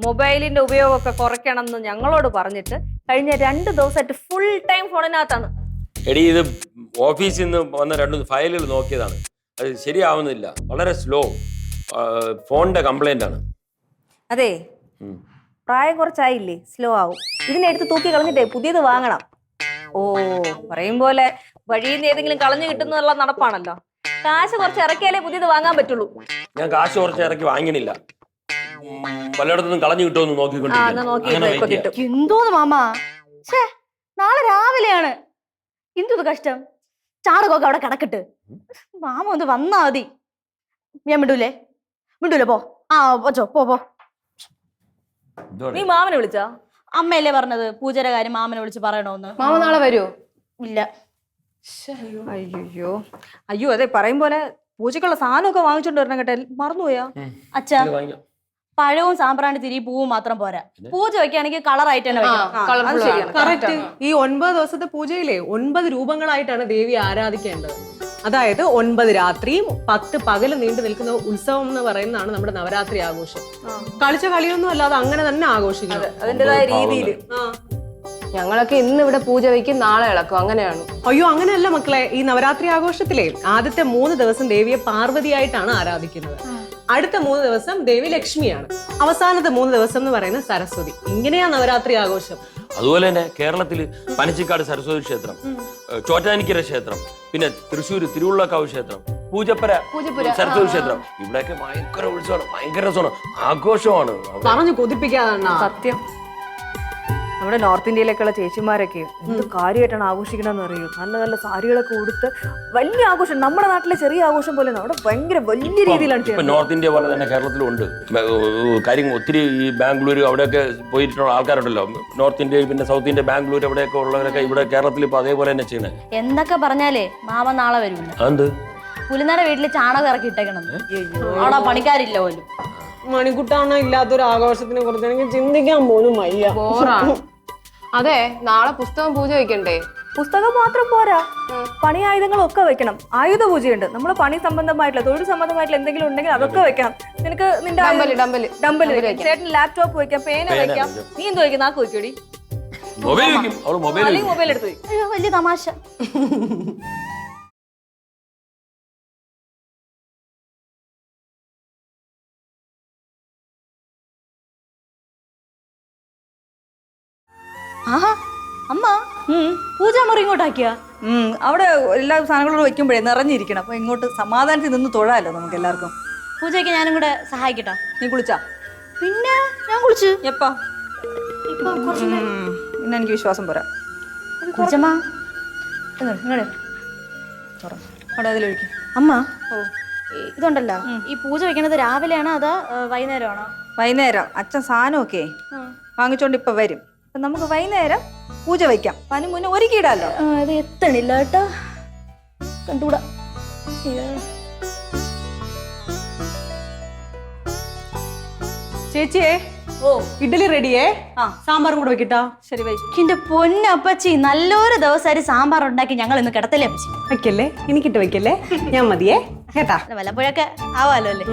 മൊബൈലിന്റെ ഉപയോഗമൊക്കെ കുറയ്ക്കണം എന്ന് ഞങ്ങളോട് പറഞ്ഞിട്ട് കഴിഞ്ഞ 2 ദിവസമായിട്ട് ഫുൾ ടൈം ഫോണിനകത്താണ്. എടി ഇത് ഓഫീസിൽ നിന്ന് വന്ന 2 ഫയലുകൾ നോക്കിയതാണ്, അത് ശരിയാവുന്നില്ല, വളരെ സ്ലോ, ഫോണിന്റെ കംപ്ലൈന്റ് ആണ്. അതെ, പ്രായം കുറച്ചായില്ലേ, സ്ലോ ആവും. ഇതിനെടുത്ത് തൂക്കി കളഞ്ഞിട്ടേ പുതിയത് വാങ്ങണം. ഓ, പറയും പോലെ വഴിയിൽ നിന്ന് ഏതെങ്കിലും കളഞ്ഞു കിട്ടുന്നുള്ള നടപ്പാണല്ലോ. കാശ് കുറച്ച് ഇറക്കിയാലേ പുതിയത് വാങ്ങാൻ പറ്റുള്ളൂ. ഞാൻ കാശ് കുറച്ച് ഇറക്കി വാങ്ങിനില്ല, പലയിടത്തുനിന്നും കളഞ്ഞു കിട്ടുമെന്ന് നോക്കിക്കൊണ്ടിരിക്കും. എന്തോന്ന് മാമ, നാളെ രാവിലെയാണ്. എന്തൊരു കഷ്ടം. ചാണകമൊക്കെ അവിടെ കിടക്കട്ട്. മാമ ഒന്ന് വന്നാ മതി. ഞാൻ മിണ്ടൂലേ പോ. പോച്ചോ പോ. നീ മാമനെ വിളിച്ചാ? അമ്മയല്ലേ പറഞ്ഞത് പൂജയുടെ കാര്യം മാമനെ വിളിച്ച് പറയണോന്ന്. മാമ നാളെ വരുമോ? ഇല്ല. അയ്യോ അതെ, പറയും പോലെ പൂജക്കുള്ള സാധനമൊക്കെ വാങ്ങിച്ചോണ്ട് വരണം കേട്ടെ. മറന്നുപോയാ? അച്ഛാ, പഴവും സാമ്പ്രാണി തിരി പൂവും മാത്രം പോരാ. പൂജ വെക്കുകയാണെങ്കിൽ കളറായിട്ട് തന്നെ വെക്കണം. കറക്റ്റ്. ഈ 9 ദിവസത്തെ പൂജയിലെ 9 രൂപങ്ങളായിട്ടാണ് ദേവി ആരാധിക്കേണ്ടത്. അതായത് 9 രാത്രിയും 10 പകലും നീണ്ടു നിൽക്കുന്ന ഉത്സവം എന്ന് പറയുന്നതാണ് നമ്മുടെ നവരാത്രി ആഘോഷം. കളിച്ച കളിയൊന്നും അല്ലാതെ അങ്ങനെ തന്നെ ആഘോഷിക്കുന്നത് അതിന്റേതായ രീതിയിൽ. ഞങ്ങളൊക്കെ ഇന്ന് ഇവിടെ പൂജ വയ്ക്കും, നാളെ ഇളക്കും, അങ്ങനെയാണ്. അയ്യോ അങ്ങനെയല്ല മക്കളെ. ഈ നവരാത്രി ആഘോഷത്തിലെ ആദ്യത്തെ 3 ദിവസം ദേവിയെ പാർവതിയായിട്ടാണ് ആരാധിക്കുന്നത്. അടുത്ത 3 ദിവസം ദേവി ലക്ഷ്മിയാണ്. അവസാനത്തെ 3 ദിവസം എന്ന് പറയുന്നത് സരസ്വതി. ഇങ്ങനെയാ നവരാത്രി ആഘോഷം. അതുപോലെ തന്നെ കേരളത്തില് പനച്ചിക്കാട് സരസ്വതി ക്ഷേത്രം, ചോറ്റാനിക്കര ക്ഷേത്രം, പിന്നെ തൃശ്ശൂർ തിരുവുള്ളക്കാവ് ക്ഷേത്രം, പൂജപ്പുര സരസ്വതി ക്ഷേത്രം, ഇവിടെയൊക്കെ ഭയങ്കര ഉത്സവമാണ്, ഭയങ്കര രസമാണ്, ആഘോഷമാണ്. പറഞ്ഞു കൊതിപ്പിക്കാതെ സത്യം. നമ്മുടെ നോർത്ത് ഇന്ത്യയിലേക്കുള്ള ചേച്ചിമാരൊക്കെ എന്ത് കാര്യമായിട്ടാണ് ആഘോഷിക്കണമെന്ന് അറിയൂ. നല്ല നല്ല സാരികളൊക്കെ ഉടുത്ത് വലിയ ആഘോഷം. നമ്മുടെ നാട്ടിലെ ചെറിയ ആഘോഷം പോലെ അവിടെ ഭയങ്കര വലിയ രീതിയിലാണ് ഇപ്പൊ നോർത്ത് ഇന്ത്യ പോലെ തന്നെ കേരളത്തിലും ഉണ്ട് കാര്യങ്ങൾ. ഒത്തിരി ഈ ബാംഗ്ലൂർ അവിടെയൊക്കെ പോയിട്ടുള്ള ആൾക്കാരുണ്ടല്ലോ, നോർത്ത് ഇന്ത്യ പിന്നെ സൗത്ത് ഇന്ത്യ, ബാംഗ്ലൂർ അവിടെയൊക്കെ ഉള്ളവരൊക്കെ ഇവിടെ കേരളത്തിൽ ഇപ്പൊ അതേപോലെ തന്നെ ചെയ്യണേ. എന്തൊക്കെ പറഞ്ഞാലേ മാമ നാളെ വരൂല. എന്ത് പുലിനട വീട്ടില് ചാണകം ഇറക്കി ഇട്ടേക്കണം. അവിടെ പണിക്കാരില്ല പോലും. മണിക്കുട്ടാണ് ഇല്ലാത്തൊരു ആഘോഷത്തിനെ കുറിച്ച് എനിക്ക് ചിന്തിക്കാൻ പോലും വയ്യ. ബോറാണ്. അതെ, നാളെ പുസ്തകം പൂജ വെക്കണ്ടേ? പുസ്തകം മാത്രം പോരാ, പണി ആയുധങ്ങളൊക്കെ വെക്കണം. ആയുധ പൂജയുണ്ട്. നമ്മൾ പണി സംബന്ധമായിട്ടുള്ള തൊഴിൽ സംബന്ധമായിട്ടുള്ള എന്തെങ്കിലും ഉണ്ടെങ്കിൽ അതൊക്കെ വെക്കണം. നിനക്ക് നിന്റെ ഡമ്പല് വെക്കാം, ചേട്ടന് ലാപ്ടോപ്പ് വെക്കാം, പേന വെക്കാം. നീ എന്തോ വെക്കും? നാക്ക് വെക്കോടി. അല്ലെങ്കിൽ മൊബൈൽ എടുത്ത് വെക്കും. അയ്യോ, വലിയ തമാശ. ആഹാ, അമ്മ പൂജാമുറി ഇങ്ങോട്ടാക്കിയാ? അവിടെ എല്ലാ സാധനങ്ങളും വെക്കുമ്പോഴേ നിറഞ്ഞിരിക്കണം. അപ്പൊ ഇങ്ങോട്ട് സമാധാനത്തിൽ നിന്ന് തൊഴാലോ നമുക്ക് എല്ലാവർക്കും. പൂജയ്ക്ക് ഞാനും കൂടെ സഹായിക്കട്ടാ? നീ കുളിച്ചാ? പിന്നെ ഞാൻ കുളിച്ചു. എപ്പാ? പിന്നെ എനിക്ക് വിശ്വാസം പോരാ. അവിടെ അതിലൊഴിക്കും. അമ്മ, ഇതുണ്ടല്ലോ, ഈ പൂജ വെക്കണത് രാവിലെയാണോ അതോ വൈകുന്നേരമാണോ? വൈകുന്നേരം. അച്ഛൻ സാധനമൊക്കെ വാങ്ങിച്ചോണ്ട് ഇപ്പൊ വരും. നമുക്ക് വൈകുന്നേരം പൂജ വയ്ക്കാം. അതിന് മുന്നേ ഒരുക്കിയിടാലോ. അത് എത്തണില്ല കേട്ടോ, കണ്ടുകൂടാ. ചേച്ചിയെ, ഇഡ്ഡലി റെഡിയേ? സാമ്പാറും കൂടെ വെക്കിട്ടാ? ശരി, വൈ. എന്റെ പൊന്നപ്പച്ചി, നല്ലൊരു ദിവസമായിട്ട് സാമ്പാർ ഉണ്ടാക്കി ഞങ്ങൾ ഇന്ന് കിടത്തല്ലേ അപ്പച്ചി. വെക്കല്ലേ, എനിക്കിട്ട് വെക്കല്ലേ, ഞാൻ മതിയേ കേട്ടാ. വല്ലപ്പോഴൊക്കെ ആവാലോ അല്ലേ.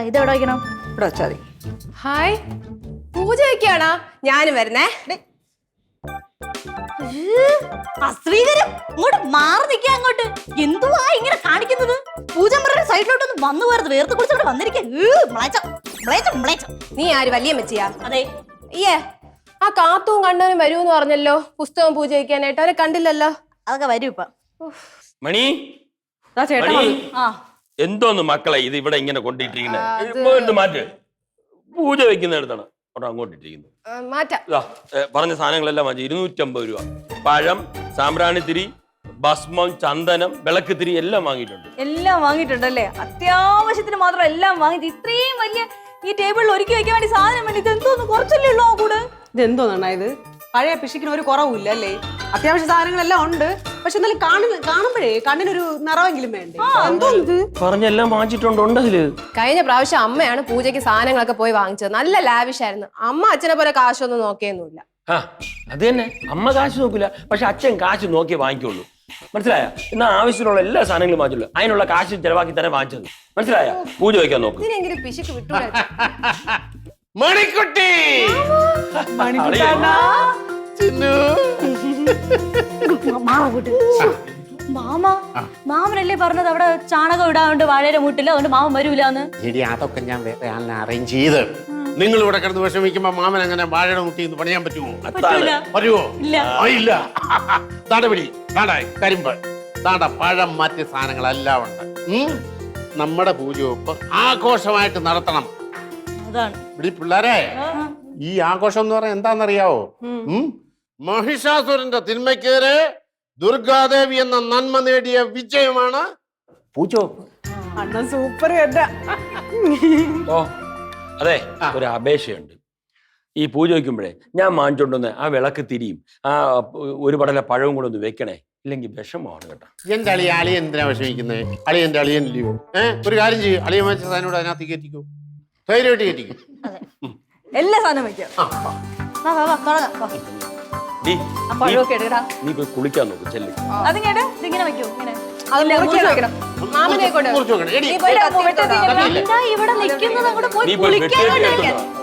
ഇതെവിടെ വയ്ക്കണം? ഇവിടെ വെച്ചാൽ മതി. ഹായ്, പൂജ വയ്ക്കാണോ? ഞാനും വരുന്നേ. അശ്രീകരം, ഇങ്ങോട്ട് മാറി നിൽക്കുക. അങ്ങോട്ട് എന്തുവാ ഇങ്ങനെ കാണിക്കുന്നത്? പൂജമ്പറയുടെ സൈഡിലോട്ടൊന്ന് വന്നു പോരുത്. വേർത്ത് കുറിച്ച് വന്നിരിക്കുക. നീ ആര്, വലിയ മെച്ചിയാ? അതെ. ഏ, ആ കാത്തും കണ്ണനും വരൂന്ന് പറഞ്ഞല്ലോ പുസ്തകം പൂജ വയ്ക്കാനായിട്ട്. അവരെ കണ്ടില്ലല്ലോ. അതൊക്കെ വരൂ ഇപ്പൊ. മണി, എന്തോന്ന് മക്കളെ ഇത് ഇവിടെ ഇങ്ങനെ കൊണ്ടിട്ടിരിക്കുന്നത്? മാറ്റ്. പൂജ വെക്കുന്നിടത്താണ് അവിടെ അങ്ങോട്ട് ഇട്ടിരിക്കുന്നത്. മാറ്റാം. പറഞ്ഞ സാധനങ്ങളെല്ലാം വാങ്ങിച്ചു. 250 രൂപ. പഴം, സാമ്പ്രാണിത്തിരി, ഭസ്മം, ചന്ദനം, വിളക്കുതിരി എല്ലാം വാങ്ങിയിട്ടുണ്ട്. എല്ലാം വാങ്ങിയിട്ടുണ്ടല്ലേ? അത്യാവശ്യത്തിന് മാത്രം എല്ലാം വാങ്ങിച്ചു. ഇത്രയും വലിയ ഈ ടേബിളിൽ ഒരുക്കി വെക്കാൻ വേണ്ടി സാധനം വേണ്ടി ഇത് എന്തോന്ന് കുറച്ചല്ലേ ഉള്ളൂ കൂടെ? ഇത് എന്തോന്നാ ഇത്? പഴയ പിശിക്കിന് ഒരു കുറവില്ല അല്ലേ? അത്യാവശ്യ സാധനങ്ങളെല്ലാം ഉണ്ട്. പക്ഷെ എന്നാലും കാണുമ്പോഴേ കണ്ണിനൊരു നിറവെങ്കിലും വേണ്ടേ? എന്തോ ഇത് പറഞ്ഞെല്ലാം വാങ്ങിച്ചിട്ടുണ്ട്. അതില് കഴിഞ്ഞ പ്രാവശ്യം അമ്മയാണ് പൂജയ്ക്ക് സാധനങ്ങളൊക്കെ പോയി വാങ്ങിച്ചത്. നല്ല ലാവിഷായിരുന്നു. അമ്മ അച്ഛനെ പോലെ കാശൊന്നും നോക്കിയൊന്നുമില്ല. അത് തന്നെ, അമ്മ കാശ് നോക്കില്ല, പക്ഷെ അച്ഛൻ കാശ് നോക്കിയേ വാങ്ങിക്കുള്ളൂ. മനസ്സിലായ? എന്നാ ആവശ്യത്തിനുള്ള എല്ലാ സാധനങ്ങളും വാങ്ങിച്ചുള്ളൂ. അതിനുള്ള കാശ് ചെലവാക്കി തന്നെ വാങ്ങിച്ചത്. മനസ്സിലായ? പൂജ വയ്ക്കാൻ നോക്ക്. ഇതിനെങ്കിലും പിശുക്ക് വിട്ടൂടെ? മണിക്കുട്ടി ചിന്നു. മാമ മാമനല്ലേ പറഞ്ഞത് അവിടെ ചാണകം ഇടാണ്ട് വാഴയുടെ മൂട്ടില്ല, അതുകൊണ്ട് മാമൻ വരൂലെന്ന്. എടി അതൊക്കെ ഞാൻ വേറെ ആളിനെ അറേഞ്ച് ചെയ്ത്. നിങ്ങൾ ഇവിടെ കിടന്ന് വിഷമിക്കുമ്പോ മാമൻ അങ്ങനെ വാഴയുടെ മുട്ടി പണിയാൻ പറ്റുമോ? പറ്റുമോ? ഇല്ല. താടപിടി, താടായി കരിമ്പ്, താട പഴം മറ്റ് സാധനങ്ങളെല്ലാം ഉണ്ട്. നമ്മുടെ പൂജവെപ്പ് ആഘോഷമായിട്ട് നടത്തണം. അതാണ് ഇവിടെ പിള്ളേരെ ഈ ആഘോഷം എന്ന് പറയാൻ എന്താണെന്നറിയാവോ? മഹിഷാസുരന്റെ തിന്മയ്ക്കേറെ ദുർഗാദേവി എന്ന നന്മ നേടിയ വിജയമാണ് പൂജവെപ്പ്. അണ്ണൻ സൂപ്പർ കേട്ടാ. ഓ അതെ, ഒരു അപേക്ഷയുണ്ട്. ഈ പൂജ വയ്ക്കുമ്പോഴേ ഞാൻ മാഞ്ചോണ്ടൊന്ന് ആ വിളക്ക് തിരിയും ആ ഒരു പടല പഴവും കൂടെ ഒന്ന് വെക്കണേ, ഇല്ലെങ്കിൽ വിഷമമാണ് കേട്ടോ. എന്റെ അളിയൻ എന്തിനാ വിഷമിക്കുന്നത്? അളിയന്റെ അളിയനില്ലയോ? ഒരു കാര്യം ചെയ്യും, അളിയൻ വെച്ച സാധനം അതിനകത്ത് കയറ്റിക്കോ, ധൈര്യമായിട്ട് കയറ്റിക്കും. എല്ലാ സാധനവും വെക്കാം. വാ വാ വാ തുടങ്ങാം. വാ. ആ പഴമൊക്കെ എടുക്കടാ. നീ പോയി കുളിക്കാൻ നോക്ക്, ചെല്ലു. അതിങ്ങടെ ഇതിങ്ങനെ വെക്കൂ, ഇങ്ങനെ അത് മുറിച്ച് വെക്കണം. മാമനെ കൊണ്ട് മുറിച്ച് വെക്കണം. എടി, നീ പോയി വെട്ടത്തിൽ കത്തിയില്ലേ? എന്താ ഇവിടെ നിൽക്കുന്നത്? അങ്ങോട്ട് പോയി നീ പോയി കുളിക്കാൻ വെട്ടി വേണ്ടി എടുത്തോ.